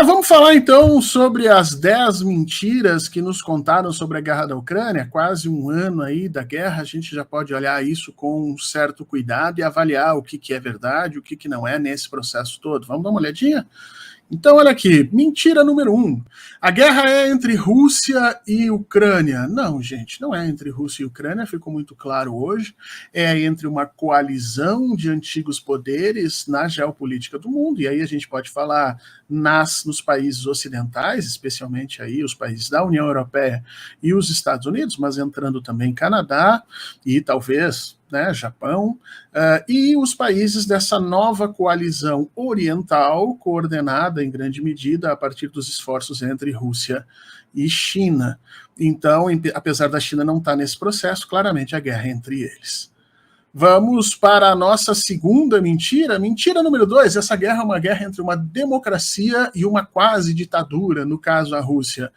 Vamos falar então sobre as 10 mentiras que nos contaram sobre a guerra da Ucrânia. Quase um ano aí da guerra, a gente já pode olhar isso com um certo cuidado e avaliar o que é verdade, o que não é nesse processo todo. Vamos dar uma olhadinha? Então, olha aqui, mentira número 1. A guerra é entre Rússia e Ucrânia. Não, gente, não é entre Rússia e Ucrânia, ficou muito claro hoje. É entre uma coalizão de antigos poderes na geopolítica do mundo, e aí a gente pode falar nos países ocidentais, especialmente aí os países da União Europeia e os Estados Unidos, mas entrando também Canadá e talvez Japão, e os países dessa nova coalizão oriental, coordenada em grande medida a partir dos esforços entre Rússia e China. Então, apesar da China não estar nesse processo, claramente a guerra é entre eles. Vamos para a nossa segunda mentira. Mentira número 2, essa guerra é uma guerra entre uma democracia e uma quase ditadura, no caso a Rússia.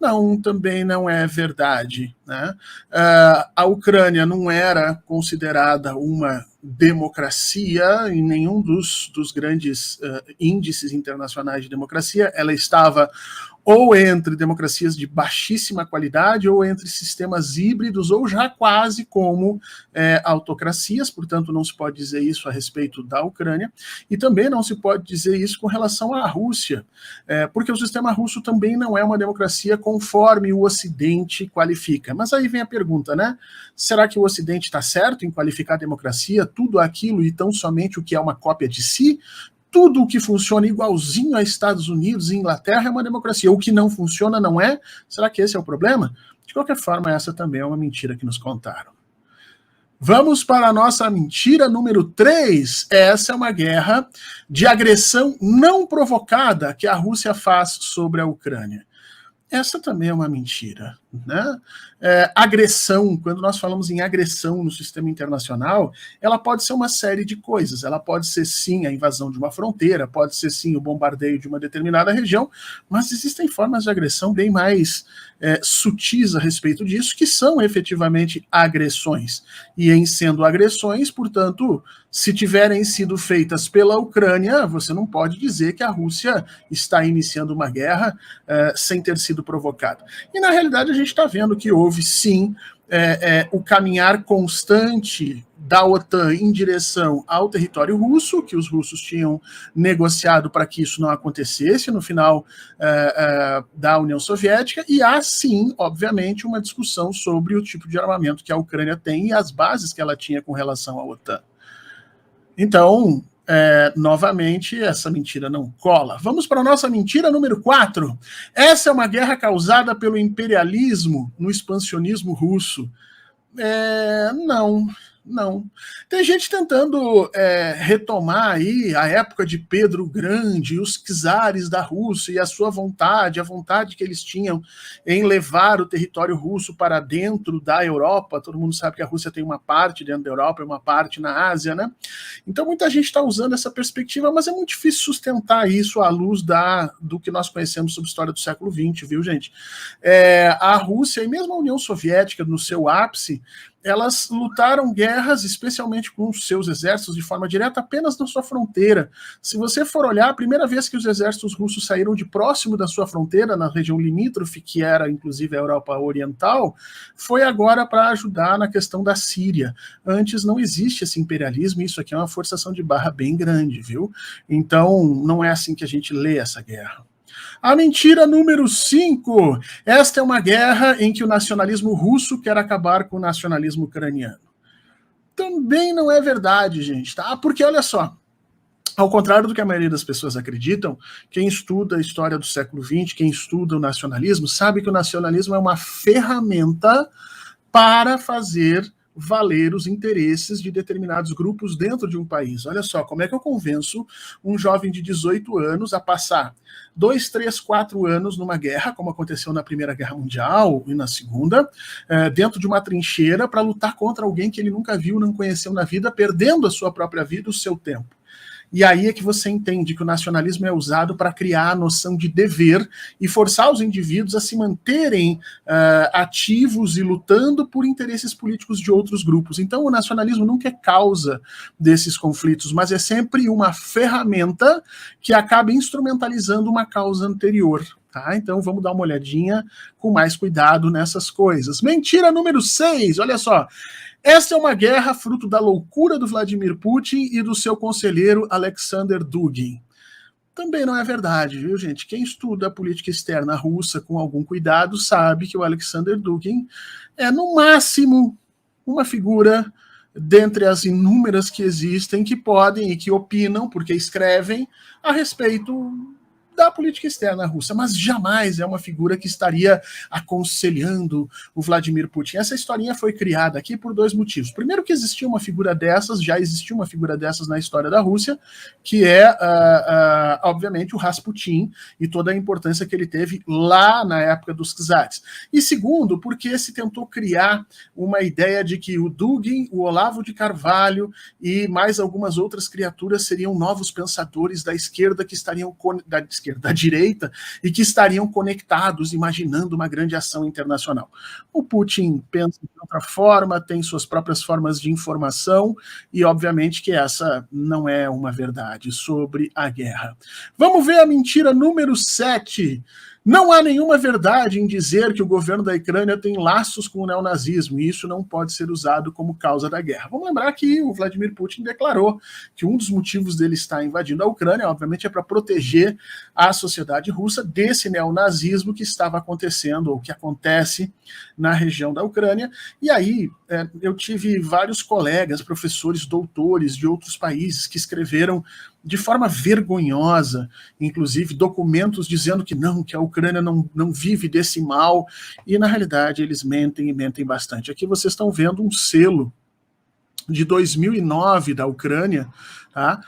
Não, também não é verdade, né? A Ucrânia não era considerada uma democracia em nenhum dos grandes índices internacionais de democracia. Ela estava ou entre democracias de baixíssima qualidade, ou entre sistemas híbridos, ou já quase como autocracias, portanto não se pode dizer isso a respeito da Ucrânia, e também não se pode dizer isso com relação à Rússia, porque o sistema russo também não é uma democracia conforme o Ocidente qualifica. Mas aí vem a pergunta, né? Será que o Ocidente está certo em qualificar a democracia, tudo aquilo e tão somente o que é uma cópia de si? Tudo o que funciona igualzinho a Estados Unidos e Inglaterra é uma democracia. O que não funciona não é? Será que esse é o problema? De qualquer forma, essa também é uma mentira que nos contaram. Vamos para a nossa mentira número 3. Essa é uma guerra de agressão não provocada que a Rússia faz sobre a Ucrânia. Essa também é uma mentira, né? Agressão, quando nós falamos em agressão no sistema internacional, ela pode ser uma série de coisas. Ela pode ser sim a invasão de uma fronteira, pode ser sim o bombardeio de uma determinada região, mas existem formas de agressão bem mais sutis a respeito disso, que são efetivamente agressões. E em sendo agressões, portanto, se tiverem sido feitas pela Ucrânia, você não pode dizer que a Rússia está iniciando uma guerra sem ter sido provocada. E na realidade a gente está vendo que houve sim o caminhar constante da OTAN em direção ao território russo, que os russos tinham negociado para que isso não acontecesse no final da União Soviética, e há sim, obviamente, uma discussão sobre o tipo de armamento que a Ucrânia tem e as bases que ela tinha com relação à OTAN. Então, novamente, essa mentira não cola. Vamos para a nossa mentira número 4. Essa é uma guerra causada pelo imperialismo no expansionismo russo. Não. Tem gente tentando retomar aí a época de Pedro o Grande, os czares da Rússia e a sua vontade, a vontade que eles tinham em levar o território russo para dentro da Europa. Todo mundo sabe que a Rússia tem uma parte dentro da Europa e uma parte na Ásia, né? Então muita gente está usando essa perspectiva, mas é muito difícil sustentar isso à luz do que nós conhecemos sobre a história do século XX, viu, gente? A Rússia e mesmo a União Soviética, no seu ápice, elas lutaram guerras, especialmente com os seus exércitos, de forma direta apenas na sua fronteira. Se você for olhar, a primeira vez que os exércitos russos saíram de próximo da sua fronteira, na região limítrofe, que era inclusive a Europa Oriental, foi agora para ajudar na questão da Síria. Antes não existe esse imperialismo, isso aqui é uma forçação de barra bem grande, viu? Então, não é assim que a gente lê essa guerra. A mentira número 5. Esta é uma guerra em que o nacionalismo russo quer acabar com o nacionalismo ucraniano. Também não é verdade, gente, tá? Porque, olha só, ao contrário do que a maioria das pessoas acreditam, quem estuda a história do século XX, quem estuda o nacionalismo, sabe que o nacionalismo é uma ferramenta para fazer valer os interesses de determinados grupos dentro de um país. Olha só, como é que eu convenço um jovem de 18 anos a passar 2, 3, 4 anos numa guerra, como aconteceu na Primeira Guerra Mundial e na Segunda, dentro de uma trincheira para lutar contra alguém que ele nunca viu, não conheceu na vida, perdendo a sua própria vida, o seu tempo. E aí é que você entende que o nacionalismo é usado para criar a noção de dever e forçar os indivíduos a se manterem ativos e lutando por interesses políticos de outros grupos. Então, o nacionalismo nunca é causa desses conflitos, mas é sempre uma ferramenta que acaba instrumentalizando uma causa anterior. Tá? Então vamos dar uma olhadinha com mais cuidado nessas coisas. Mentira número 6, olha só. Esta é uma guerra fruto da loucura do Vladimir Putin e do seu conselheiro Alexander Dugin. Também não é verdade, viu, gente? Quem estuda a política externa russa com algum cuidado sabe que o Alexander Dugin é, no máximo, uma figura dentre as inúmeras que existem que podem e que opinam, porque escrevem, a respeito da política externa russa, mas jamais é uma figura que estaria aconselhando o Vladimir Putin. Essa historinha foi criada aqui por dois motivos. Primeiro que existia uma figura dessas, já existiu uma figura dessas na história da Rússia, que é, obviamente, o Rasputin e toda a importância que ele teve lá na época dos czares. E segundo, porque se tentou criar uma ideia de que o Dugin, o Olavo de Carvalho e mais algumas outras criaturas seriam novos pensadores da esquerda que estariam da direita e que estariam conectados, imaginando uma grande ação internacional. O Putin pensa de outra forma, tem suas próprias formas de informação e, obviamente, que essa não é uma verdade sobre a guerra. Vamos ver a mentira número 7. Não há nenhuma verdade em dizer que o governo da Ucrânia tem laços com o neonazismo, e isso não pode ser usado como causa da guerra. Vamos lembrar que o Vladimir Putin declarou que um dos motivos dele estar invadindo a Ucrânia, obviamente, é para proteger a sociedade russa desse neonazismo que estava acontecendo, ou que acontece na região da Ucrânia. E aí eu tive vários colegas, professores, doutores de outros países que escreveram de forma vergonhosa, inclusive documentos dizendo que não, que a Ucrânia não vive desse mal, e na realidade eles mentem e mentem bastante. Aqui vocês estão vendo um selo de 2009 da Ucrânia, tá?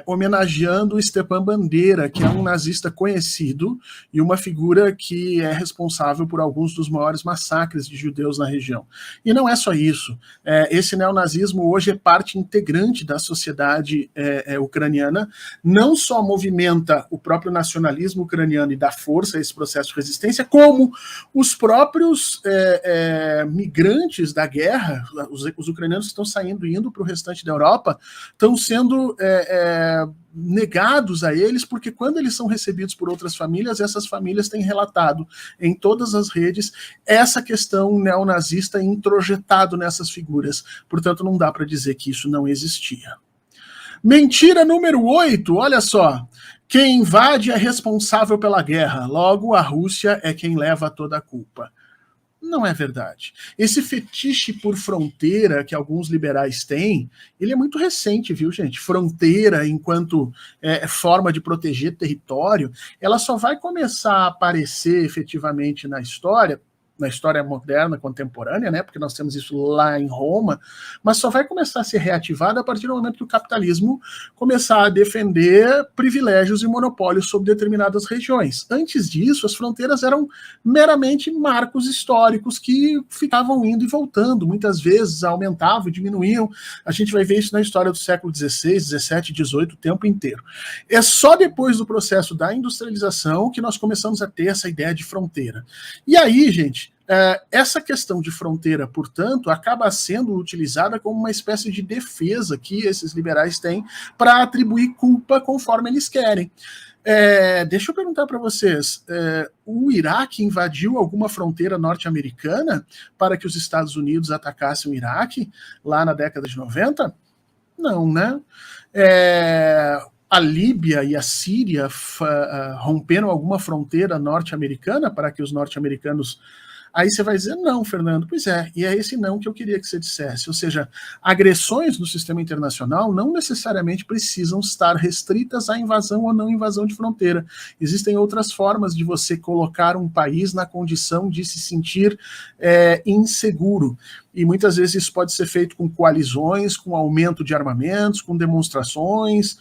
Homenageando o Stepan Bandeira, que é um nazista conhecido e uma figura que é responsável por alguns dos maiores massacres de judeus na região. E não é só isso. Esse neonazismo hoje é parte integrante da sociedade ucraniana, não só movimenta o próprio nacionalismo ucraniano e dá força a esse processo de resistência, como os próprios migrantes da guerra, os ucranianos que estão saindo e indo para o restante da Europa, estão sendo negados a eles, porque quando eles são recebidos por outras famílias, essas famílias têm relatado em todas as redes essa questão neonazista introjetado nessas figuras. Portanto, não dá para dizer que isso não existia. Mentira número 8, olha só. Quem invade é responsável pela guerra, logo a Rússia é quem leva toda a culpa. Não é verdade. Esse fetiche por fronteira que alguns liberais têm, ele é muito recente, viu, gente? Fronteira, enquanto forma de proteger território, ela só vai começar a aparecer efetivamente na história moderna, contemporânea, né, porque nós temos isso lá em Roma, mas só vai começar a ser reativada a partir do momento que o capitalismo começar a defender privilégios e monopólios sobre determinadas regiões. Antes disso, as fronteiras eram meramente marcos históricos que ficavam indo e voltando, muitas vezes aumentavam e diminuíam. A gente vai ver isso na história do século XVI, XVII, XVIII, o tempo inteiro. É só depois do processo da industrialização que nós começamos a ter essa ideia de fronteira. E aí, gente, essa questão de fronteira, portanto, acaba sendo utilizada como uma espécie de defesa que esses liberais têm para atribuir culpa conforme eles querem. Deixa eu perguntar para vocês, o Iraque invadiu alguma fronteira norte-americana para que os Estados Unidos atacassem o Iraque lá na década de 90? Não, né? A Líbia e a Síria romperam alguma fronteira norte-americana para que os norte-americanos... Aí você vai dizer, não, Fernando, pois é, e é esse não que eu queria que você dissesse. Ou seja, agressões no sistema internacional não necessariamente precisam estar restritas à invasão ou não invasão de fronteira. Existem outras formas de você colocar um país na condição de se sentir inseguro. e muitas vezes isso pode ser feito com coalizões, com aumento de armamentos, com demonstrações.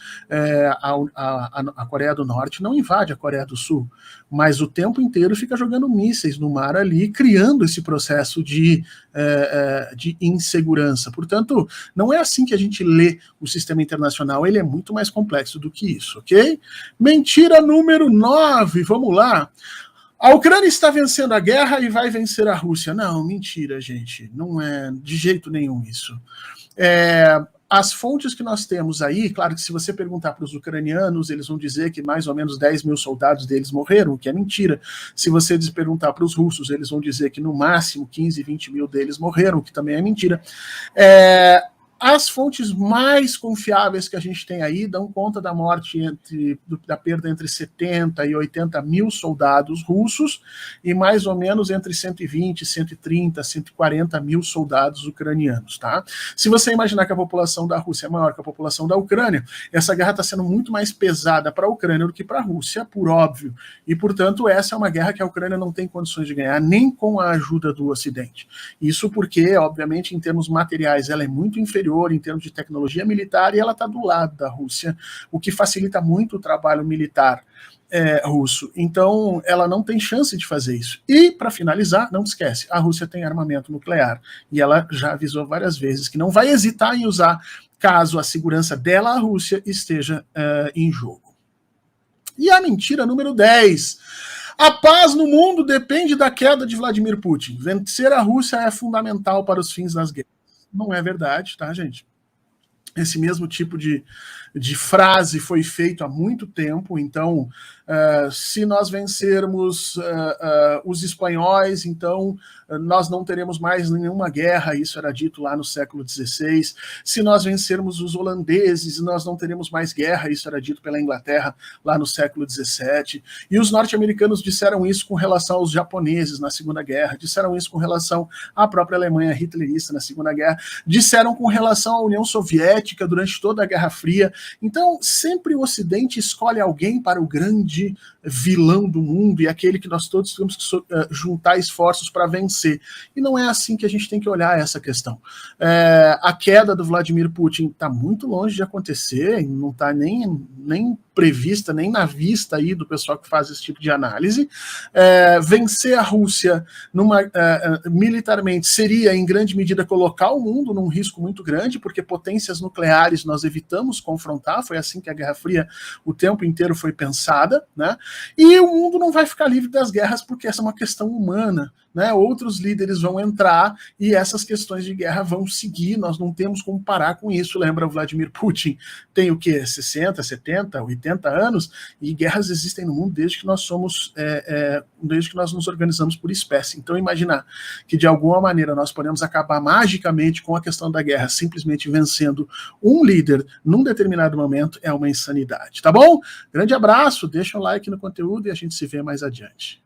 A Coreia do Norte não invade a Coreia do Sul, mas o tempo inteiro fica jogando mísseis no mar ali, criando esse processo de insegurança. Portanto, não é assim que a gente lê o sistema internacional, ele é muito mais complexo do que isso, ok? Mentira número 9, vamos lá. A Ucrânia está vencendo a guerra e vai vencer a Rússia. Não, mentira, gente. Não é de jeito nenhum isso. As fontes que nós temos aí, claro que se você perguntar para os ucranianos, eles vão dizer que mais ou menos 10 mil soldados deles morreram, o que é mentira. Se você perguntar para os russos, eles vão dizer que no máximo 15, 20 mil deles morreram, o que também é mentira. As fontes mais confiáveis que a gente tem aí dão conta da morte, da perda entre 70 e 80 mil soldados russos e mais ou menos entre 120, 130, 140 mil soldados ucranianos, tá? Se você imaginar que a população da Rússia é maior que a população da Ucrânia, essa guerra está sendo muito mais pesada para a Ucrânia do que para a Rússia, por óbvio. E, portanto, essa é uma guerra que a Ucrânia não tem condições de ganhar, nem com a ajuda do Ocidente. Isso porque, obviamente, em termos materiais, ela é muito inferior em termos de tecnologia militar e ela está do lado da Rússia, o que facilita muito o trabalho militar russo. Então, ela não tem chance de fazer isso. E, para finalizar, não esquece, a Rússia tem armamento nuclear e ela já avisou várias vezes que não vai hesitar em usar caso a segurança dela, a Rússia, esteja em jogo. E a mentira número 10. A paz no mundo depende da queda de Vladimir Putin. Vencer a Rússia é fundamental para os fins das guerras. Não é verdade, tá, gente? Esse mesmo tipo de frase foi feito há muito tempo. Então, se nós vencermos os espanhóis, então nós não teremos mais nenhuma guerra. Isso era dito lá no século XVI. Se nós vencermos os holandeses, nós não teremos mais guerra. Isso era dito pela Inglaterra lá no século XVII. E os norte-americanos disseram isso com relação aos japoneses na Segunda Guerra, disseram isso com relação à própria Alemanha hitlerista na Segunda Guerra, disseram com relação à União Soviética durante toda a Guerra Fria. Então, sempre o Ocidente escolhe alguém para o grande vilão do mundo e aquele que nós todos temos que juntar esforços para vencer. E não é assim que a gente tem que olhar essa questão. A queda do Vladimir Putin está muito longe de acontecer, não está nem prevista, nem na vista aí do pessoal que faz esse tipo de análise. Vencer a Rússia militarmente seria, em grande medida, colocar o mundo num risco muito grande, porque potências nucleares nós evitamos confrontar, foi assim que a Guerra Fria o tempo inteiro foi pensada, né? E o mundo não vai ficar livre das guerras porque essa é uma questão humana, né? Outros líderes vão entrar e essas questões de guerra vão seguir, nós não temos como parar com isso. Lembra, o Vladimir Putin tem o quê? 60, 70, 80 anos, e guerras existem no mundo desde que nós somos, desde que nós nos organizamos por espécie. Então, imaginar que de alguma maneira nós podemos acabar magicamente com a questão da guerra, simplesmente vencendo um líder num determinado momento, é uma insanidade, tá bom? Grande abraço, deixa um like no conteúdo e a gente se vê mais adiante.